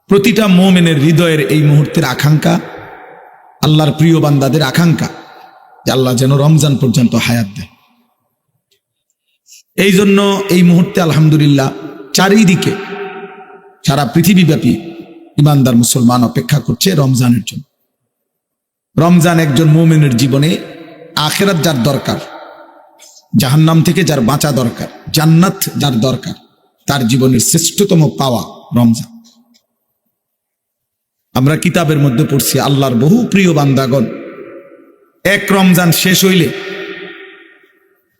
প্রতিটা মুমিনের হৃদয়ের এই মুহূর্তের আকাঙ্ক্ষা, আল্লাহর প্রিয় বান্দাদের আকাঙ্ক্ষা যে আল্লাহ যেন রমজান পর্যন্ত হায়াত দেয়। এই জন্য এই মুহূর্তে আলহামদুলিল্লাহ চারিদিকে সারা পৃথিবীব্যাপী ইমানদার মুসলমান অপেক্ষা করছে রমজানের জন্য। রমজান একজন মুমিনের জীবনে আখিরাত যার দরকার, জাহান্নাম থেকে যার বাঁচা দরকার, জান্নাত যার দরকার, তার জীবনের শ্রেষ্ঠতম পাওয়া রমজান। আমরা কিতাবের মধ্যে পড়ছি আল্লাহর বহু প্রিয় বান্দাগণ এক রমজান শেষ হইলে,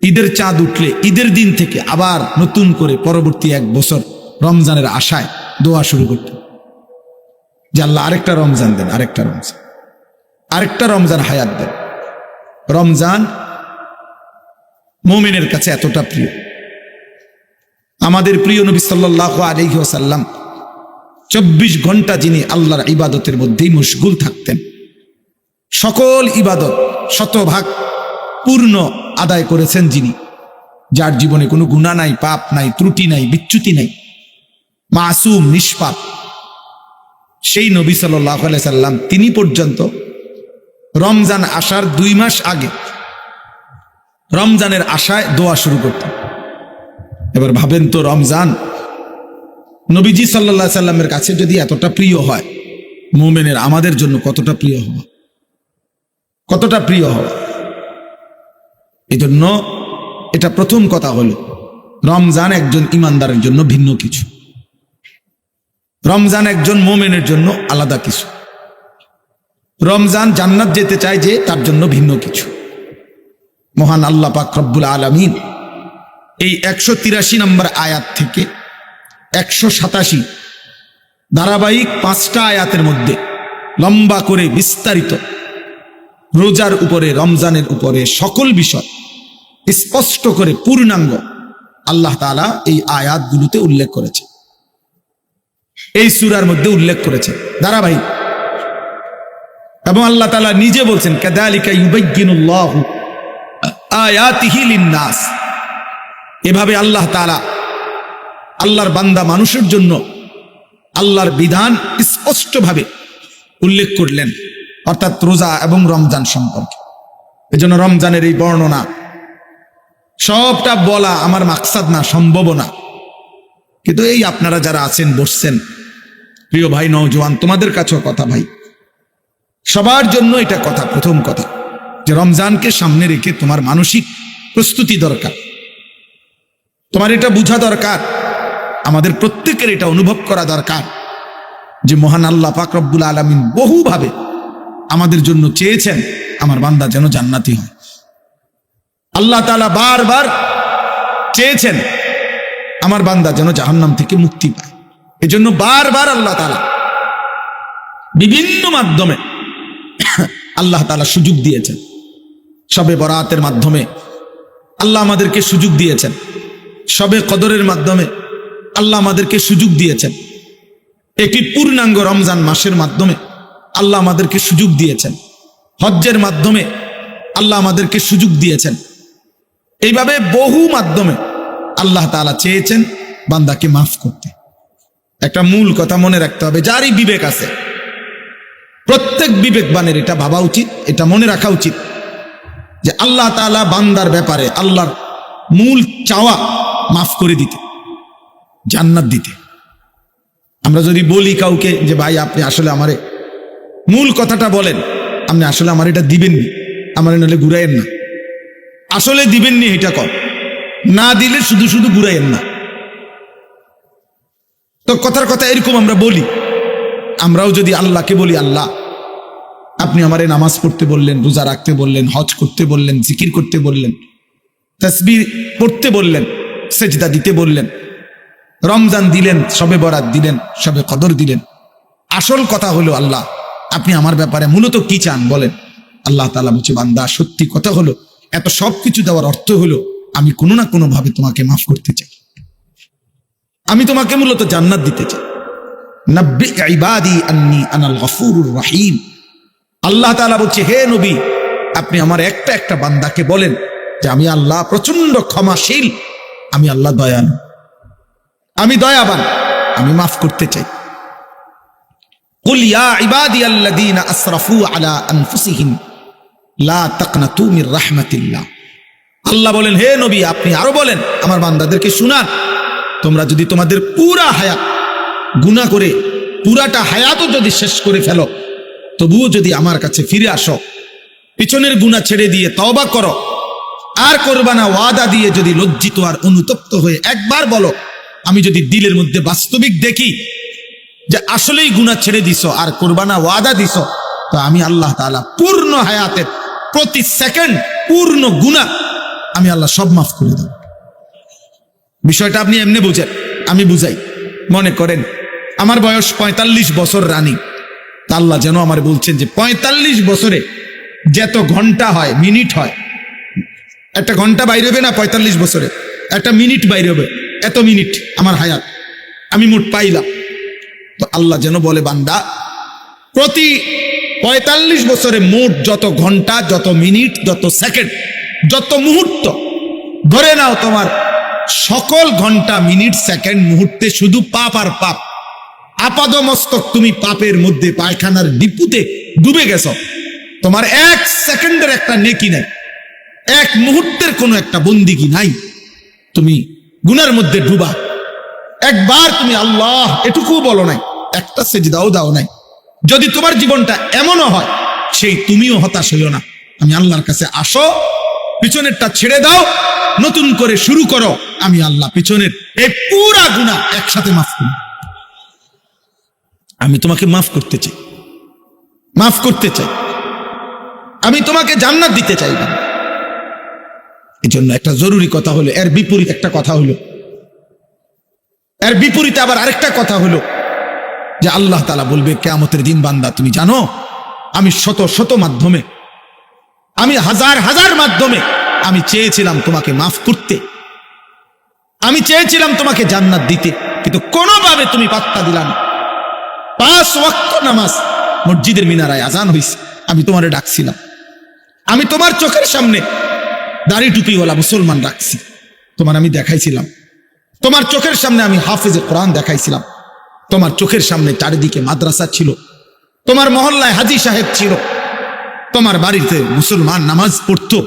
ঈদের চাঁদ উঠলে, ঈদের দিন থেকে আবার নতুন করে পরবর্তী এক বছর রমজানের আশায় দোয়া শুরু করত যে আল্লাহ আরেকটা রমজান দেন, আরেকটা রমজান হায়াত দেন। রমজান মুমিনের কাছে এতটা প্রিয়। আমাদের প্রিয় নবী সাল্লাল্লাহু আলাইহি ওয়াসাল্লাম 24 ঘন্টা যিনি আল্লাহর ইবাদতের মধ্যেই মশগুল থাকতেন, সকল ইবাদত শতভাগ পূর্ণ আদায় করেছেন যিনি, যার জীবনে কোনো গুনাহ নাই, পাপ নাই, ত্রুটি নাই, বিচ্যুতি নাই, মাসুম নিষ্পাপ, সেই নবী সাল্লাল্লাহু আলাইহি সাল্লাম তিনি পর্যন্ত রমজান আসার 2 মাস আগে রমজানের আশায় দোয়া শুরু করতেন। এবার ভাবেন তো, রমজান নবীজি সাল্লাল্লাহু আলাইহি সাল্লামের কাছে যদি এতটা প্রিয় হয়, মুমিনের আমাদের জন্য কতটা প্রিয় হবে, কতটা প্রিয় হবে। এই জন্য এটা প্রথম কথা হলো, রমজান একজন ইমানদারের জন্য ভিন্ন কিছু, রমজান একজন মুমিনের জন্য আলাদা কিছু। রমজান জান্নাত যেতে চায় যে, তার জন্য ভিন্ন কিছু। মহান আল্লাহ পাক রব্বুল আলামিন এই 183 নম্বর আয়াত থেকে 187 ধারাবাহিক 5টা আয়াতের মধ্যে লম্বা করে বিস্তারিত রোজার উপরে, রমজানের উপরে সকল বিষয় স্পষ্ট করে পূর্ণাঙ্গ আল্লাহ তাআলা এই আয়াতগুলোতে উল্লেখ করেছে, এই সূরার মধ্যে উল্লেখ করেছে ধারাবাহিক। এবং আল্লাহ তাআলা নিজে বলছেন, কাযালিকা ইউবায়্যিনুল্লাহু আয়াতিহি লিন-নাস। এভাবে আল্লাহ তাআলা আল্লাহর বান্দা মানুষের জন্য আল্লাহর বিধান স্পষ্টভাবে উল্লেখ করলেন, অর্থাৎ রোজা এবং রমজান সম্পর্কে। এজন্য রমজানের এই বর্ণনা সবটা বলা আমার মাকসাদ না, সম্ভব না। কিন্তু এই আপনারা যারা আছেন, বসছেন, প্রিয় ভাই নওজোয়ান, তোমাদের কাছেও কথা ভাই, সবার জন্য এটা কথা, প্রথম কথা যে রমজানকে সামনে রেখে তোমার মানসিক প্রস্তুতি দরকার, তোমার এটা বোঝা দরকার, আমাদের প্রত্যেকের এটা অনুভব করা দরকার যে মহান আল্লাহ পাক রব্বুল আলামিন বহুভাবে আমাদের জন্য চেয়েছেন আমার বান্দা যেন জান্নাতি হয়। আল্লাহ তাআলা বারবার চেয়েছেন আমার বান্দা যেন জাহান্নাম থেকে মুক্তি পায়। এজন্য বারবার আল্লাহ তাআলা বিভিন্ন মাধ্যমে আল্লাহ তাআলা সুযোগ দিয়েছেন। শবে বরাতের মাধ্যমে আল্লাহ আমাদেরকে সুযোগ দিয়েছেন, শবে কদরের মাধ্যমে আল্লাহ আমাদেরকে সুযোগ দিয়েছেন, একটি পূর্ণাঙ্গ রমজান মাসের মাধ্যমে আল্লাহ আমাদেরকে সুযোগ দিয়েছেন, হজ্জের মাধ্যমে আল্লাহ আমাদেরকে সুযোগ দিয়েছেন। এইভাবে বহু মাধ্যমে আল্লাহ তাআলা চেয়েছেন বান্দাকে মাফ করতে। একটা মূল কথা মনে রাখতে হবে, যারই বিবেক আছে, প্রত্যেক বিবেকবানের এটা ভাবা উচিত, এটা মনে রাখা উচিত যে আল্লাহ তাআলা বান্দার ব্যাপারে আল্লাহর মূল চাওয়া মাফ করে দিতে, জান্নাত দিতে। আমরা যদি বলি কাউকে যে ভাই আপনি আসলে আমারে মূল কথাটা বলেন, আপনি আসলে আমার এটা দিবেননি, আমার নাহলে ঘুরাইয়েন না, আসলে দিবেননি এটা কর, না দিলে শুধু শুধু ঘুরাইয়েন না। তো কথার কথা এরকম আমরা বলি। আমরাও যদি আল্লাহকে বলি, আল্লাহ আপনি আমারে নামাজ পড়তে বললেন, রোজা রাখতে বললেন, হজ করতে বললেন, জিকির করতে বললেন, তাসবিহ পড়তে বললেন, সেজদা দিতে বললেন, রমজান দিলেন, শবে বরাত দিলেন, শবে কদর দিলেন। আসল কথা হলো আল্লাহ আপনি আমার ব্যাপারে মূলত কি চান বলেন। আল্লাহ তাআলা বলছে, বান্দা সত্যি কথা হলো, এত সব কিছু দেওয়ার অর্থ হলো আমি কোনো না কোনো ভাবে তোমাকে মাফ করতে চাই, আমি তোমাকে মূলত জান্নাত দিতে চাই। নাব্বি ইবাদি আন্নী আনাল গফুরুর রহিম। আল্লাহ তাআলা বলছে, হে নবী আপনি আমার একটা একটা বান্দাকে বলেন যে আমি আল্লাহ প্রচন্ড ক্ষমাশীল, আমি আল্লাহ দয়ালু, আমি দয়াবান, আমি মাফ করতে চাই। কুল ইয়া ইবাদিয়াল্লাযীনা আসরাফু আলা আনফুসিহিম লা তাকনাতু মির রাহমাতিল্লাহ। আল্লাহ বলেন, হে নবী আপনি আরো বলেন আমার বান্দাদেরকে শুনান, তোমরা যদি তোমাদের পুরা হায়াত গুনাহ করে পুরাটা হায়াতও যদি শেষ করে ফেলো, তবুও যদি আমার কাছে ফিরে আসো, পিছনের গুনাহ ছেড়ে দিয়ে তওবা করো, আর করবা না ওয়াদা দিয়ে যদি লজ্জিত আর অনুতপ্ত হয়ে একবার বলো, আমি যদি দিলের মধ্যে বাস্তবিক দেখি যে আসলেই গুনাহ ছেড়ে দিছো আর করবা না ওয়াদা দিছো, তো আমি আল্লাহ তাআলা পূর্ণ হায়াতের প্রতি সেকেন্ড পূর্ণ গুনাহ আমি আল্লাহ সব মাফ করে দেব। বিষয়টা আপনি এমনি বুঝেন, আমি বুঝাই। মনে করেন আমার বয়স ৪৫ বছর রানিং, তা আল্লাহ যেন আমার বলছেন যে ৪৫ বছরে যত ঘন্টা হয় মিনিট হয়, একটা ঘন্টা বাইরে হবে না ৪৫ বছরে, একটা মিনিট বাইরে হবে, এত মিনিট আমার হায়াত আমি মোট পাইলাম। তো আল্লাহ যেন বলে, বান্দা প্রতি ৪৫ বছরে মোট যত ঘন্টা, যত মিনিট, যত সেকেন্ড, যত মুহূর্ত, ধরে নাও তোমার সকল ঘন্টা, মিনিট, সেকেন্ড, মুহূর্তে শুধু পাপ আর পাপ, আপাদমস্তক তুমি পাপের মধ্যে পায়খানার ডিপুতে ডুবে গেছ, তোমার এক সেকেন্ডের একটা নেকি নাই, এক মুহূর্তের কোনো একটা বন্দিগি নাই, তুমি গুনার মধ্যে ডুবা, একবার তুমি আল্লাহ এটুকু বলো নাই, একটা সেজদাও দাও নাই। যদি তোমার জীবনটা এমনও হয়, সেই তুমিও হতাশ হইও না, আমি আল্লাহর কাছে আসো, পিছনেরটা ছেড়ে দাও, নতুন করে শুরু করো, আমি আল্লাহ পিছনের এই পুরা গুনাহ একসাথে মাফ করি। আমি তোমাকে মাফ করতে চাই, মাফ করতে চাই, আমি তোমাকে জান্নাত দিতে চাই না। এই জন্য একটা জরুরি কথা হলো, এর বিপরীত একটা কথা হলো, এর বিপরীতে আবার আরেকটা কথা হলো যে আল্লাহ তাআলা বলবে কিয়ামতের দিন, বান্দা তুমি জানো আমি শত শত মাধ্যমে, আমি হাজার হাজার মাধ্যমে আমি চেয়েছিলাম তোমাকে মাফ করতে, আমি চেয়েছিলাম তোমাকে জান্নাত দিতে, কিন্তু কোনোভাবে তুমি পাত্তা দিলা না। 5 ওয়াক্ত নামাজ মসজিদের মিনারায় আজান হইছে, আমি তোমারে ডাকছিলাম, আমি তোমার চোখের সামনে দাড়ি টুপিওয়ালা মুসলমান রাখছি, তোমার আমি দেখাইছিলাম, তোমার চোখের সামনে আমি হাফেজে কোরআন দেখাইছিলাম, তোমার চোখের সামনে চারিদিকে মাদ্রাসা ছিল, তোমার মহল্লায় হাজী সাহেব ছিল, তোমার বাড়িতে মুসলমান নামাজ পড়তো,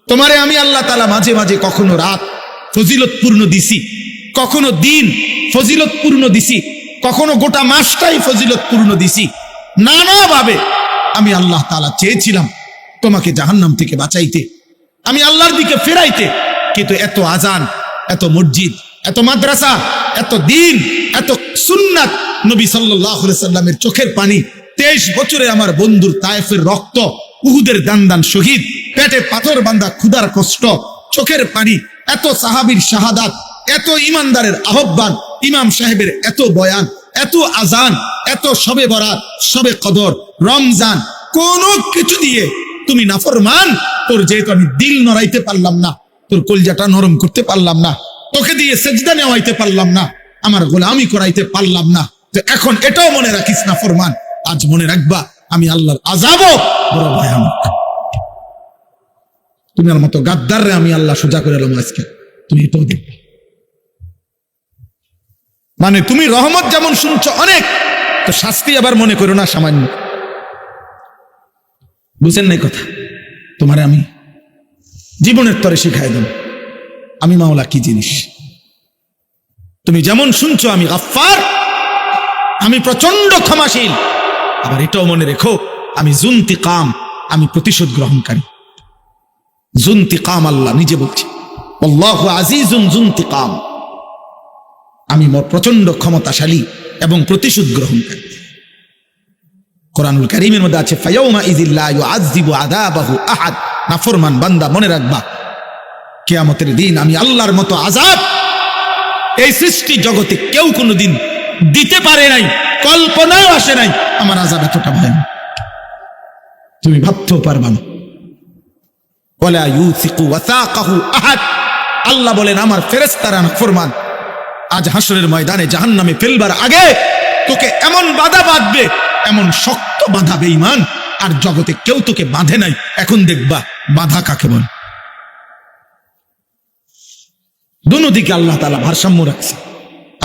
তোমারে আমি আল্লাহ তাআলা মাঝে মাঝে কখনো রাত ফজিলতপূর্ণ দিছি, কখনো দিন ফজিলতপূর্ণ দিছি, কখনো গোটা মাসটাই ফজিলতপূর্ণ দিছি। নানাভাবে আমি আল্লাহ তাআলা চেয়েছিলাম তোমাকে জাহান্নাম থেকে বাঁচাইতে, আমি আল্লাহর দিকে ফেরাইতে, কিন্তু এত আজান, এত মসজিদ, এত মাদ্রাসা, এত দিন, এত সুন্নাত, নবী সাল্লাল্লাহু আলাইহি সাল্লামের চোখের পানি, 23 বছরে আমার বন্ধুর তায়েফের রক্ত, উহুদের দান শহীদ, পেটে পাথর বাঁধা ক্ষুধার কষ্ট, চোখের পানি, এত সাহাবীর শাহাদাত, এত ইমানদারের আহ্বান, ইমাম সাহেবের এত বয়ান, এত আজান, এত শবে বরাত, শবে কদর, রমজান, কোন কিছু দিয়ে তুমি নাফরমান, তোর যেহেতু আমি দিল নড়াইতে পারলাম না, তোর কলজাটা নরম করতে পারলাম না, তোকে দিয়ে সেজদা নেওয়াইতে পারলাম না, আমার গোলামি করাইতে পারলাম না, তো এখন এটাও মনে রাখিস না ফরমান, আজ মনে রাখবা আমি আল্লাহর আযাবও বড় ভয়ানক। তুমি আমার মতো গাদ্দাররে আমি আল্লাহ সোজা করে এলাম আজকে, তুমি এটাও দেখবে। মানে তুমি রহমত যেমন শুনছো অনেক, তো শাস্তি আবার মনে করো না সামান্য। বুঝেন নাই কথা? তোমারে আমি জীবনের তরে শিখাই দেব আমি মাওলা কি জিনিস। তুমি যেমন শুনছো আমি গাফফার, আমি প্রচন্ড ক্ষমাশীল, আবার এটাও মনে রেখো আমি যুনতিকাম, আমি প্রতিশোধ গ্রহণকারী। যুনতিকাম আল্লাহ নিজে বলছে, আল্লাহু আজিজুন যুনতিকাম, আমি মোর প্রচন্ড ক্ষমতাশালী এবং প্রতিশোধ গ্রহণকারী। কোরআনুল কারীমের মধ্যে আছে ফায়াউমা ইযিল লা ইউআযযিবু আযাবাহু আহাদ, নাফরমান বান্দা মনে রাখবা কিয়ামতের দিন আমি আল্লাহর মতো আযাব এই সৃষ্টি জগতে কেউ কোনোদিন দিতে পারে নাই, কল্পনাও আসে নাই আমার আযাব এতটা ভয়ানক, তুমি ভাবতেও পারবা না। ওয়ালা ইউসিকু ওয়াসাকাহু আহাদ, আল্লাহ বলেন আমার ফেরেশতারা নাফরমান আজ হাসরের ময়দানে জাহান্নামে ফেলবার আগে তোকে এমন বাধা বাঁধবে, এমন শক্ত বাধা বেঈমান, আর জগতে কেউ তোকে বাঁধে নাই। এখন দেখবা বাধা কাকে বলে। দুনো দিকে আল্লাহ তাআলা ভারসাম্য রাখছে।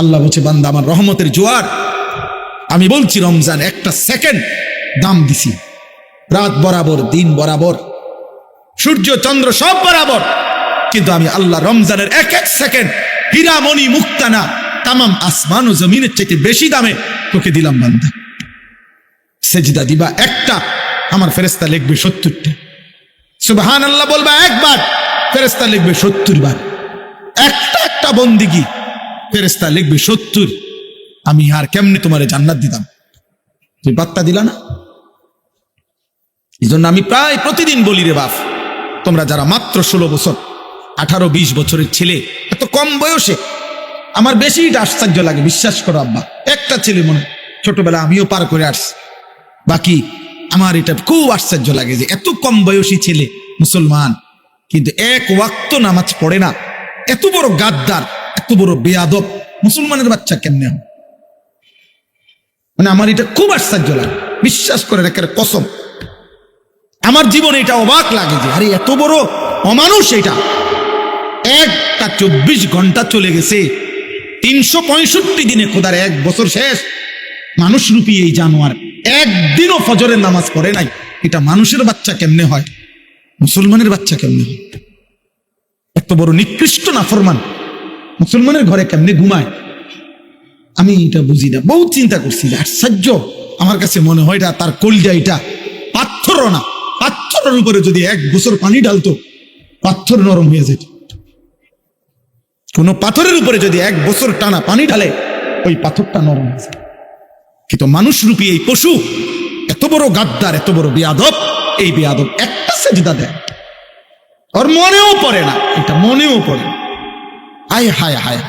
আল্লাহ বলছে বান্দা আমার রহমতের জোয়ার আমি বলছি রমজান একটা সেকেন্ড দাম দিছি, রাত বরাবর, দিন বরাবর, সূর্য চন্দ্র সব বরাবর, কিন্তু আমি আল্লাহ রমজানের এক এক সেকেন্ড হীরামণি মুক্তানা তামাম আসমান ও জমিনের চাইতে বেশি দামে তোকে দিলাম বান্দা। সেজদা দিবা একটা, আমার ফেরেশতা লিখবে 70টা। সুবহানাল্লাহ বলবা একবার, ফেরেশতা লিখবে 70 বার। একটা একটা বন্দিগি ফেরেশতা লিখবে 70। আমি আর কেমনে তোমারে জান্নাত দিতাম, তুই পাত্তা দিলা না। এই জন্য আমি প্রায় প্রতিদিন বলি রে বাপ, তোমরা যারা মাত্র 16 বছর, 18-20 বছরের ছেলে, এত কম বয়সে, আমার বেশি এটা আশ্চর্য লাগে, বিশ্বাস করো আব্বা। একটা ছেলে মনে ছোটবেলা আমিও পার করে আসছি, বাকি আমার এটা খুব আশ্চর্য লাগে যে এত কম বয়সী ছেলে মুসলমান, কিন্তু এক ওয়াক্ত নামাজ পড়ে না। এত বড় গাদ্দার, এত বড় বেয়াদব মুসলমানের বাচ্চা কেমনে হয়? মানে আমার এটা খুব আশ্চর্য লাগে, বিশ্বাস করে রেখে কসম, আমার জীবনে এটা অবাক লাগে যে আরে এত বড় অমানুষ। এটা একটা 24 ঘন্টা চলে গেছে, 365 দিনে খোদার 1 বছর শেষ। মানুষ রূপী এই জানোয়ার একদিনও ফজরের নামাজ পড়ে নাই। এটা মানুষের বাচ্চা কেমনে হয়, মুসলমানের বাচ্চা কেমনে হয়? এত বড় নিকৃষ্ট নাফরমান মুসলমানের ঘরে কেমনে ঘুমায়? আমি এটা বুঝি না, বহুত চিন্তা করছি, আশ্চর্য। আমার কাছে মনে হয় এটা তার কলজা, এটা পাথর না, পাথরের উপরে যদি 1 বছর পানি ঢালতো পাথর নরম হয়ে যেত। কোন পাথরের উপরে যদি 1 বছর টানা পানি ঢালে ওই পাথরটা নরম হয়ে যায়। কিন্তু মানুষ রূপী এই পশু এত বড় গাদ্দার, এত বড় বেয়াদব, এই বেয়াদব একটা সেজদা দেয় ওর মনেও পড়ে না, এটা মনেও পড়ে না। হায় হায় হায়,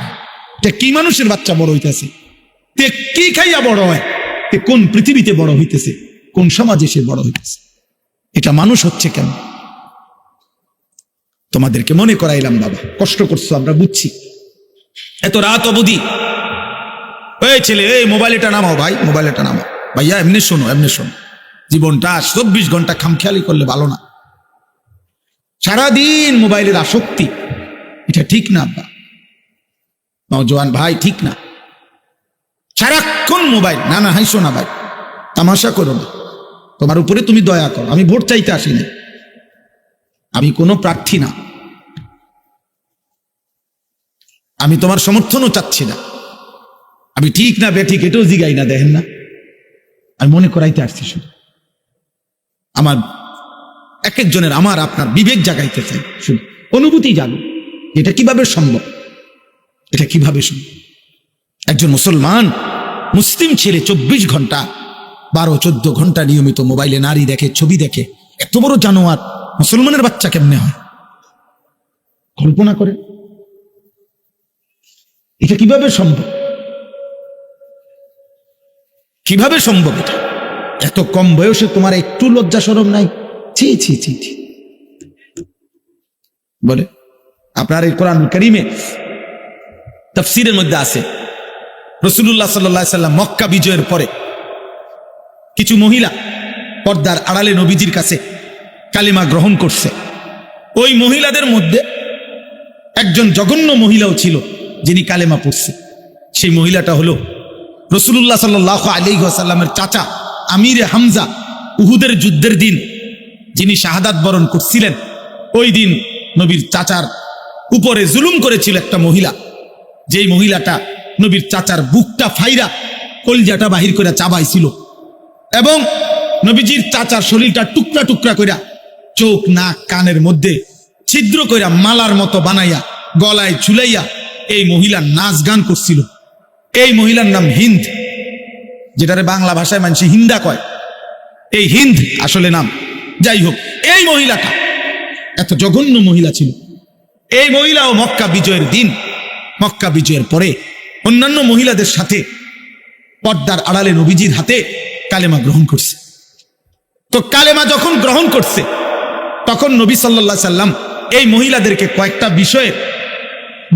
এটা কি মানুষের বাচ্চা বড় হইতেছে? তে কি খাইয়া বড় হয়? তে কোন পৃথিবীতে বড় হইতেছে? কোন সমাজে সে বড় হইতেছে? এটা মানুষ হচ্ছে কেন? তোমাদেরকে মনে করাইলাম বাবা, কষ্ট করছো আমরা বুঝছি। এত রাত অবধি এই ছেলে, এই মোবাইলটা নামাও ভাই, মোবাইলটা নামাও ভাইয়া, এমনি শোনো, এমনি শোনো। জীবনটা 24 ঘন্টা খামখেয়ালি করলে ভালো না। সারাদিন মোবাইলের আসক্তি, এটা ঠিক না আব্বা, নওজোয়ান ভাই, ঠিক না। সারাক্ষণ মোবাইল, না না হাইসো না ভাই, তামাশা করো না। তোমার উপরে তুমি দয়া করো। আমি ভোট চাইতে আসিনি, আমি কোনো প্রার্থী না, আমি তোমার সমর্থনও চাচ্ছি না। আমি ঠিক না বেঠিক এটাও জিগাই না, দেখেন না, আমি মনে করাইতে আসছি শুধু। আমার এক একজনের, আমার আপনার বিবেক জাগাইতে চাই, শুধু অনুভূতি জানো এটা কিভাবে সম্ভব, এটা কিভাবে সম্ভব। একজন মুসলমান মুসলিম ছেলে 24 ঘন্টা, 12-14 ঘন্টা নিয়মিত মোবাইলে নারী দেখে, ছবি দেখে, এত বড় জানোয়ার মুসলমানের বাচ্চা কেমনে হয়? কল্পনা করে এটা কিভাবে সম্ভব, কিভাবে সম্ভব? এটা এত কম বয়সে তোমার একটু লজ্জা শরম নাই? ছি ছি ছি ছি। বলে আপনার এই কোরআন কারীমে তাফসীরের মধ্যে আছে, রাসূলুল্লাহ সাল্লাল্লাহু আলাইহি সাল্লাম মক্কা বিজয়ের পরে কিছু মহিলা পর্দার আড়ালে নবীজির কাছে কালিমা গ্রহণ করছে। ওই মহিলাদের মধ্যে একজন জঘন্য মহিলাও ছিল যিনি কালেমা পড়ছে। সেই মহিলাটা হলো রাসূলুল্লাহ সাল্লাল্লাহু আলাইহি ওয়াসাল্লামের চাচা আমিরে হামজা, উহুদের যুদ্ধের দিন যিনি শাহাদাত বরণ করছিলেন। ওই দিন নবীর চাচার উপরে জুলুম করেছিল একটা মহিলা, যেই মহিলাটা নবীর চাচার বুকটা ফাইরা কলজাটা বাহির করে চাবাইছিল, এবং নবীজির চাচার শরীরটা টুকরা টুকরা কইরা চোখ নাক কানের মধ্যে ছিদ্র কইরা মালার মতো বানাইয়া গলায় ঝুলাইয়া এই মহিলা নাচ গান করছিল। এই মহিলার নাম হিন্দ, যেটারে বাংলা ভাষায় মানুষ হিন্দা কয়, এই হিন্দ আসলে নাম। যাই হোক, এই মহিলাটা এত জঘন্য মহিলা ছিল। এই মহিলাও মক্কা বিজয়ের দিন, মক্কা বিজয়ের পরে অন্যান্য মহিলাদের সাথে পর্দার আড়ালে নবীজির হাতে কালেমা গ্রহণ করছে। তো কালেমা যখন গ্রহণ করছে তখন নবী সাল্লাল্লাহু আলাইহি সাল্লাম এই মহিলাদেরকে কয়েকটা বিষয়ে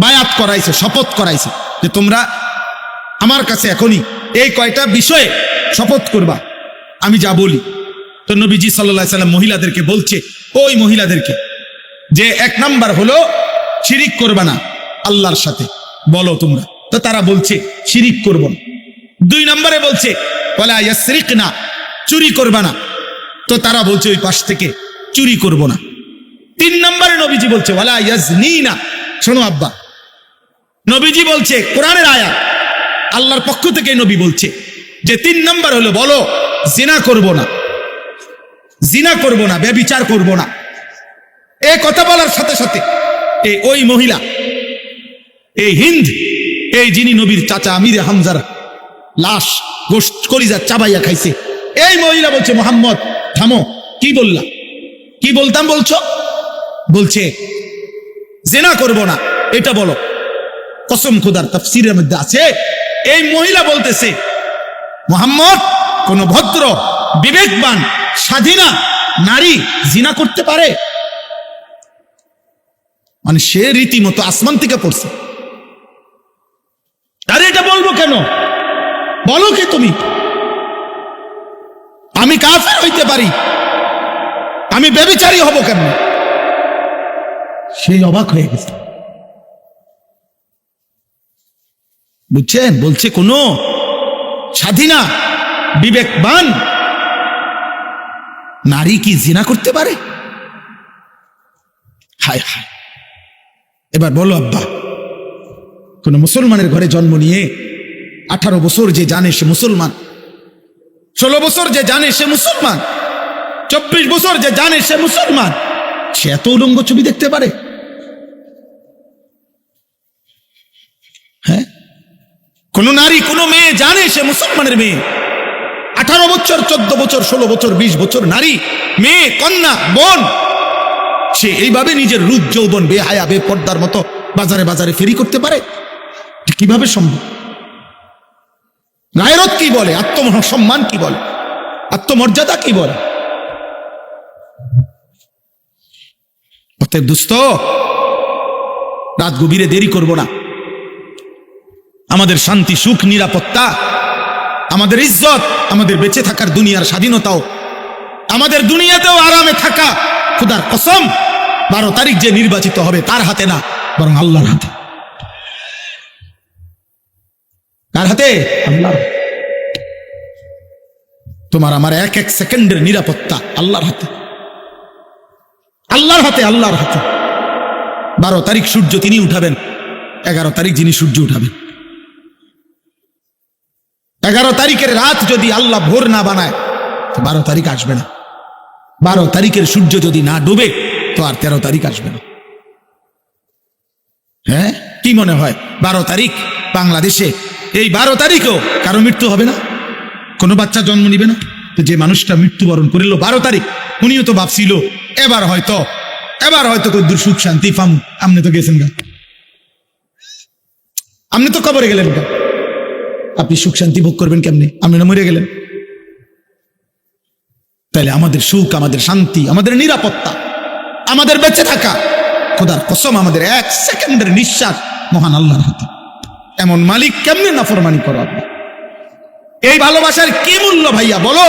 বায়াত করাইছে, শপথ করাইছে যে তোমরা আমার কাছে এখনই এই কয়টা বিষয়ে শপথ করবা, আমি যা বলি। তো নবীজি সাল্লাল্লাহু আলাইহি সাল্লাম মহিলাদেরকে বলছে, ওই মহিলাদেরকে, যে 1 নাম্বার হলো শিরিক করবা না আল্লাহর সাথে, বলো তোমরা। তো তারা বলছে শিরিক করব না। 2 নম্বরে বলছে ওয়ালা ইয়াসরিকনা, চুরি করবা না, তো তারা বলছে ওই পাশ থেকে চুরি করব না। 3 নম্বরে নবীজি বলছে ওয়ালা ইয়াজনিনা। শোনো আব্বা, নবীজি বলছে, কোরআনের আয়াত, আল্লাহর পক্ষ থেকে নবী বলছে যে 3 নম্বর হলো বলো জিনা করব না, জিনা করব না, ব্যভিচার করব না। এই কথা বলার সাথে সাথে ওই মহিলা, এই হিন্দ, এই যিনি নবীর চাচা আমিরে হামজার লাশ গোশত কলিজা চাবাইয়া খাইছে, এই মহিলা বলছে মুহাম্মদ থামো, কি বললা, কি বলতাম বলছো? বলছে জিনা করব না, এটা বলো। কসম খোদার তাফসীরের মধ্যে আছে, এই মহিলা বলতেছে মুহাম্মদ, কোন ভদ্র বিবেকবান স্বাধীনা নারী জিনা করতে পারে? মানে সে রীতিমতো আসমান থেকে পড়ছে। আরে এটা বলবো কেন, বলো কে তুমি? আমি কাফের হইতে পারি, আমি ব্যভিচারী হব কেন? সেই অবাক হয়ে গেছে, বুঝছেন? বলছে কোন স্বাধীনা বিবেকবান নারী কি জিনা করতে পারে? হায় হায়। এবার বলো আব্বা, কোন মুসলমানের ঘরে জন্ম নিয়ে 18 বছর যে জানে সে মুসলমান, 16 বছর যে জানে সে মুসলমান, 24 বছর যে জানে সে মুসলমান, সে এত উলঙ্গ ছবি দেখতে পারে? হ্যাঁ, কোন নারী, কোন মেয়ে জানে সে মুসলমানের মেয়ে, 18 বছর, 14 বছর, 16 বছর, 20 বছর নারী, মেয়ে, কন্যা, বোন, সে এইভাবে নিজের রূপ যৌবন বেহায়া বেপর্দার মতো বাজারে বাজারে ফেরি করতে পারে? কিভাবে সম্ভব? গায়রত কি বলে, আত্মসম্মান কি বলে, আত্মমর্যাদা কি বলে? অতএব দোস্ত, রাত গভীরে দেরি করব না। আমাদের শান্তি, সুখ, নিরাপত্তা, আমাদের ইজ্জত, আমাদের বেঁচে থাকার দুনিয়ার স্বাধীনতাও, আমাদের দুনিয়াতেও আরামে থাকা, খোদার কসম 12 তারিখ যে নির্বাচিত হবে তার হাতে না, বরং আল্লাহর হাতে। কার হাতে? আল্লাহর। তোমার আমার এক এক সেকেন্ডের নিরাপত্তা আল্লাহর হাতে, আল্লাহর হাতে, আল্লাহর হাতে। 12 তারিখ সূর্য তিনি উঠাবেন, 11 তারিখ যিনি সূর্য উঠাবেন। 11 তারিখের রাত যদি আল্লাহ ভোর না বানায় তো 12 তারিখ আসবে না। 12 তারিখের সূর্য যদি না ডুবে তো আর 13 তারিখ আসবে না। হ্যাঁ, কি মনে হয় 12 তারিখ বাংলাদেশে, এই 12 তারিখও কারো মৃত্যু হবে না? কোনো বাচ্চা জন্ম নিবে না? তো যে মানুষটা মৃত্যুবরণ করিল 12 তারিখ, উনিও তো ভাবছিল এবার হয়তো কদ্দুর সুখ শান্তি পাম। আপনি তো গেছেন গা, আপনি তো কবরে গেলেন গা, আপনি সুখ শান্তি ভোগ করবেন কেমনে? আপনি না মরে গেলেন। তাহলে আমাদের সুখ, আমাদের শান্তি, আমাদের নিরাপত্তা, আমাদের বেঁচে থাকা, খোদার কসম আমাদের এক সেকেন্ডের নিঃশ্বাস মহান আল্লাহর হাতে। এমন মালিক কেমনে নাফরমানি করো আপনি? এই ভালোবাসার কি মূল্য ভাইয়া বলো,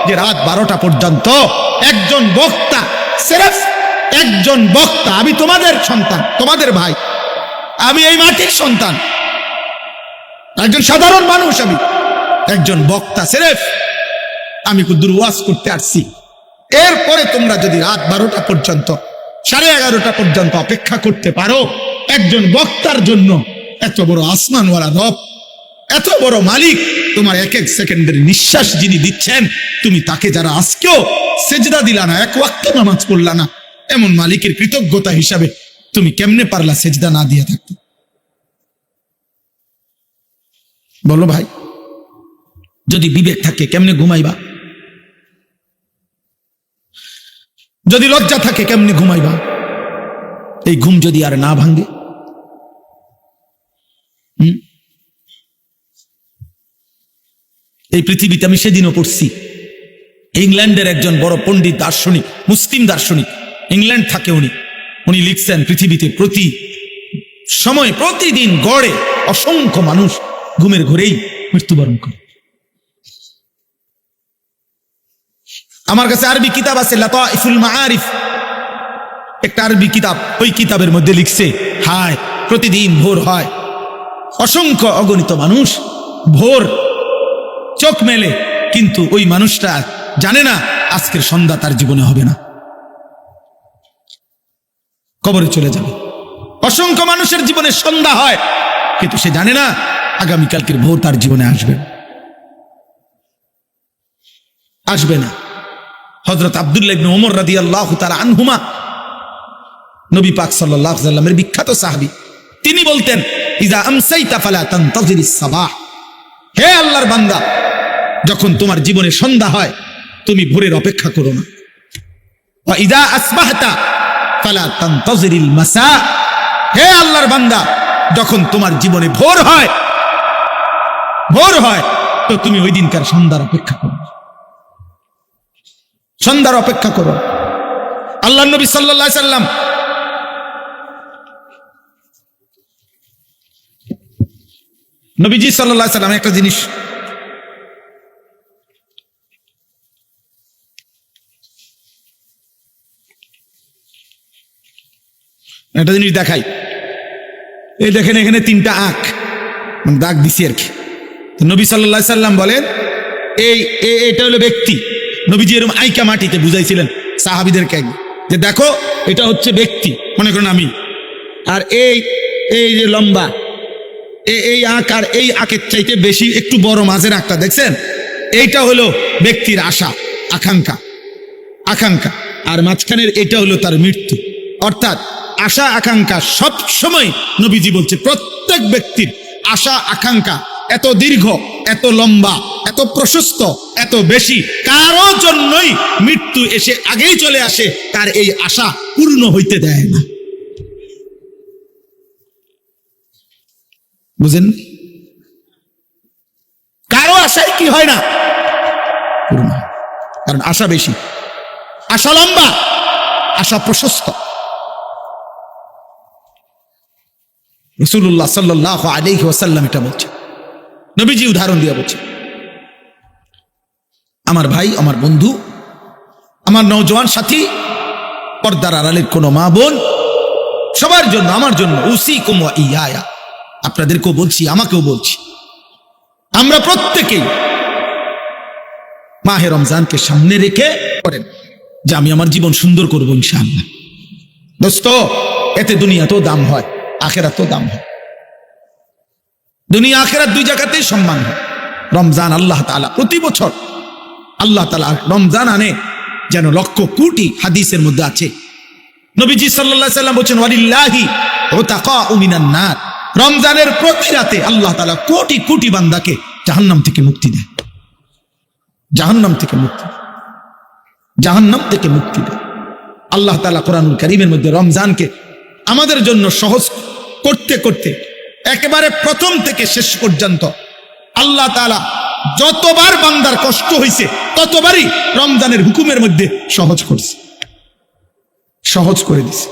যে রাত 12টা পর্যন্ত একজন বক্তা, সির্ফ একজন বক্তা, আমি তোমাদের সন্তান, তোমাদের ভাই, আমি এই মাটির সন্তান, একজন সাধারণ মানুষ, আমি একজন বক্তা, সির্ফ আমি কুদ্দুর ওয়াজ করতে আসছি। এরপরে তোমরা যদি রাত 12টা পর্যন্ত, 11:30 পর্যন্ত অপেক্ষা করতে পারো একজন বক্তার জন্য, এত বড় আসমানওয়ালা রব, এত বড় মালিক, তোমার এক এক সেকেন্ডের নিঃশ্বাস যিনি দিচ্ছেন, তুমি তাকে যারা আজকেও সেজদা দিলা না, এক ওয়াক্ত নামাজ পড়লা না, এমন মালিকের কৃতজ্ঞতা হিসাবে তুমি কেমনে পারলা সেজদা না দিয়ে থাকতে? বলো ভাই, যদি বিবেক থাকে কেমনে ঘুমাইবা? যদি লজ্জা থাকে কেমনে ঘুমাইবা? এই ঘুম যদি আর না ভাঙ্গে, এই পৃথিবীতে আমি সেদিনও পড়ছি, ইংল্যান্ডের একজন বড় পণ্ডিত দার্শনিক, মুসলিম দার্শনিক, ইংল্যান্ড থাকে উনি লিখছেন পৃথিবীতে প্রতি সময়, প্রতিদিন গড়ে অসংখ্য মানুষ ঘুমের ঘরেই মৃত্যুবরণ করে। আমার কাছে আরবি কিতাব আছে, লাতাইফুল মাআরিফ, একটা আরবি কিতাব, ওই কিতাবের মধ্যে লিখছে, হায় প্রতিদিন ভোর হয়, অসংখ্য অগণিত মানুষ ভোর চোখ মেলে, কিন্তু ওই মানুষটা জানে না আজকের সন্ধ্যা তার জীবনে হবে না, কবরে চলে যাবে। অসংখ্য মানুষের জীবনে সন্ধ্যা হয়, কিন্তু সে জানে না আগামীকালকের ভোর তার জীবনে আসবে না। হযরত আব্দুল্লাহ ইবনে ওমর রাদিয়াল্লাহু তাআলা আনহুমা, নবী পাক সাল্লাল্লাহু আলাইহি ওয়াসাল্লামের বিখ্যাত সাহাবী, তিনি বলতেন, ইযা আমসাইতা ফালা তানতাজিরিস সাবাহ, হে আল্লাহর বান্দা, যখন তোমার জীবনে সন্ধ্যা হয় তুমি ভোরের অপেক্ষা করো না। ওয়া ইযা আসবাহতা ফালা তানতাজিরিল মাসা, হে আল্লাহর বান্দা, যখন তোমার জীবনে ভোর হয় তো তুমি ওই দিনকার সন্ধ্যার অপেক্ষা করো, সন্ধ্যার অপেক্ষা করো। আল্লাহর নবী সাল্লাল্লাহু আলাইহি সাল্লাম নবীজি সাল্লাল্লাহু আলাইহি সাল্লাম একটা জিনিস, দেখাই। এই দেখেন, এখানে 3টা আঁখ, মানে দাগ দিছি আর কি। তো নবী সাল্লাল্লাহু আলাইহি সাল্লাম বলেন, এটা হলো ব্যক্তি। নবীজি এরকম আইকা মাটিতে বুঝাইছিলেন সাহাবীদেরকে, যে দেখো এটা হচ্ছে ব্যক্তি, মনে করেন আমি, আর এই যে লম্বা এই আঁক, আর এই আঁকের চাইতে বেশি একটু বড় মাঝের আঁকটা দেখছেন, এইটা হলো ব্যক্তির আশা আকাঙ্ক্ষা, আর মাঝখানের এটা হলো তার মৃত্যু। অর্থাৎ আশা আকাঙ্ক্ষা সব সময়, নবীজি বলছে, প্রত্যেক ব্যক্তির আশা আকাঙ্ক্ষা এত দীর্ঘ, এত লম্বা, এত প্রশস্ত, এত বেশি, কারো জন্যই মৃত্যু এসে আগেই চলে আসে, তার এই আশা পূর্ণ হইতে দেয় না। বুঝেন? কারো আশায় কি হয় না, পূর্ণ, কারণ আশা বেশি, আশা লম্বা, আশা প্রশস্ত। রাসূলুল্লাহ সাল্লাল্লাহু আলাইহি ওয়াসাল্লাম এটা বলছে, নবীজি উদাহরণ দিয়ে বলছে, আমার ভাই, আমার বন্ধু, আমার নওজোয়ান সাথী, পর্দার আড়ালের কোনো মা বোন, সবার জন্য, আমার জন্য, উসিকুম ওয়া ইয়া, আপনাদেরকেও বলছি, আমাকেও বলছি, আমরা প্রত্যেকেই মাহে রমজানকে সামনে রেখে করেন যে আমি আমার জীবন সুন্দর করবো ইনশাআল্লাহ। দোস্ত, এতে দুনিয়াতেও দাম হয়, আখেরাতেও দাম হয়। দুনিয়া আখেরাত দুই জায়গাতেই সম্মান হয়। রমজান আল্লাহ তাআলা প্রতি বছর আল্লাহ তাআলা রমজান আনে যেন লক্ষ কোটি, হাদিসের মধ্যে আছে, নবীজি সাল্লাল্লাহু আলাইহি সাল্লাম বলেন, ওয়ালিল্লাহি উতাকাউ মিনান নার, রমজানের প্রতি রাতে আল্লাহ তাআলা কোটি কোটি বান্দাকে জাহান্নাম থেকে মুক্তি দেয়, জাহান্নাম থেকে মুক্তি দেয়। আল্লাহ তাআলা কোরআনুল কারীমের মধ্যে রমজানকে আমাদের জন্য সহজ করতে করতে একেবারে প্রথম থেকে শেষ পর্যন্ত আল্লাহ তাআলা যতবার বান্দার কষ্ট হয়েছে ততবারই রমজানের হুকুমের মধ্যে সহজ করে দিছে।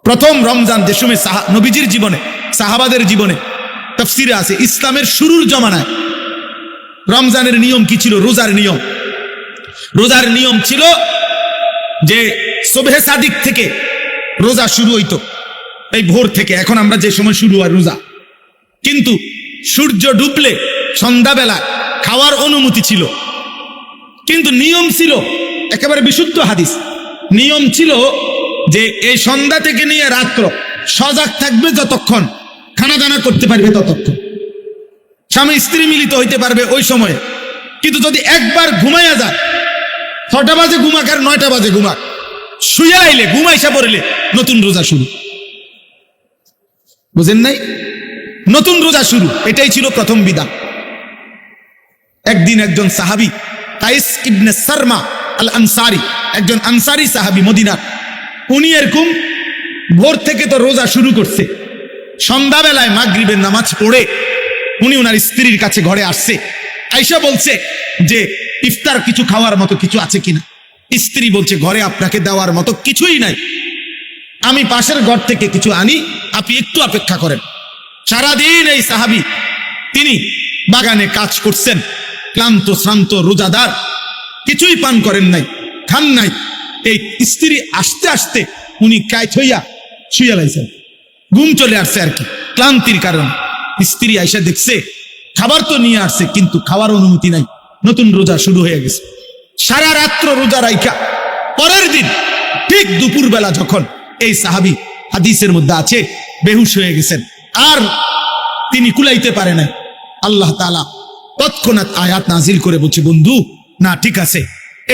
প্রথম রমজান যে সময় নবীজির জীবনে, সাহাবাদের জীবনে, তাফসিরে আছে, ইসলামের শুরুর জমানায় রমজানের নিয়ম কি ছিল? রোজার নিয়ম ছিল যে সুবহে সাদিক থেকে রোজা শুরু হইতো, এই ভোর থেকে। এখন আমরা যে সময় শুরু হয় রোজা, কিন্তু সূর্য ডুবলে সন্ধ্যাবেলা খাওয়ার অনুমতি ছিল, কিন্তু নিয়ম ছিল একেবারে বিশুদ্ধ হাদিস, নিয়ম ছিল যে এই সন্ধ্যা থেকে নিয়ে রাত্র সজাগ থাকবে যতক্ষণ, খানা দানা করতে পারবে ততক্ষণ, স্বামী স্ত্রী মিলিত হইতে পারবে ওই সময়ে। কিন্তু যদি একবার ঘুমাইয়া যায়, 6টা বাজে ঘুমাক আর 9টা বাজে ঘুমাক, শুয়ে আইলে ঘুমাইসা পড়লে নতুন রোজা শুরু। বুঝেন নাই? নতুন রোজা শুরু, এটাই ছিল প্রথম বিধান। একদিন একজন সাহাবী, কাইস ইবনে সারমা আল আনসারি, একজন আনসারি সাহাবী মদিনার, উনি এরকম ভোর থেকে তো রোজা শুরু করছে, সন্ধ্যাবেলায় মাগরিবের নামাজ পড়ে উনি ওনার স্ত্রীর কাছে ঘরে আসছে, আয়েশা বলছে যে ইফতার কিছু খাওয়ার মতো কিছু আছে কিনা। স্ত্রী বলছে, ঘরে আপনাকে দেওয়ার মতো কিছুই নাই, আমি পাশের ঘর থেকে কিছু আনি, আপনি একটু অপেক্ষা করেন। সারাদিন এই সাহাবী তিনি বাগানে কাজ করছেন, ক্লান্ত শ্রান্ত রোজাদার, কিছুই পান করেন নাই, খান নাই। এই স্ত্রী আসতে আসতে উনি কাইত হইয়া শুয়ে লাইছেন, ঘুম চলে আসছে আর কি, ক্লান্তির কারণে। স্ত্রী আইসা দেখছে খাবার তো নিয়ে আসছে, কিন্তু খাওয়ার অনুমতি নাই। নতুন রোজা শুরু হয়ে গেছে, সারা রাত্র রোজা রাইখা পরের দিন ঠিক দুপুর বেলা যখন এই সাহাবী, হাদিসের মধ্যে আছে, বেহুশ হয়ে গেছেন, আর তিনি কুলাইতে পারে নাই, আল্লাহ তাআলা তৎক্ষণাৎ আয়াত নাজিল করে বলছে, বন্ধু না ঠিক আছে,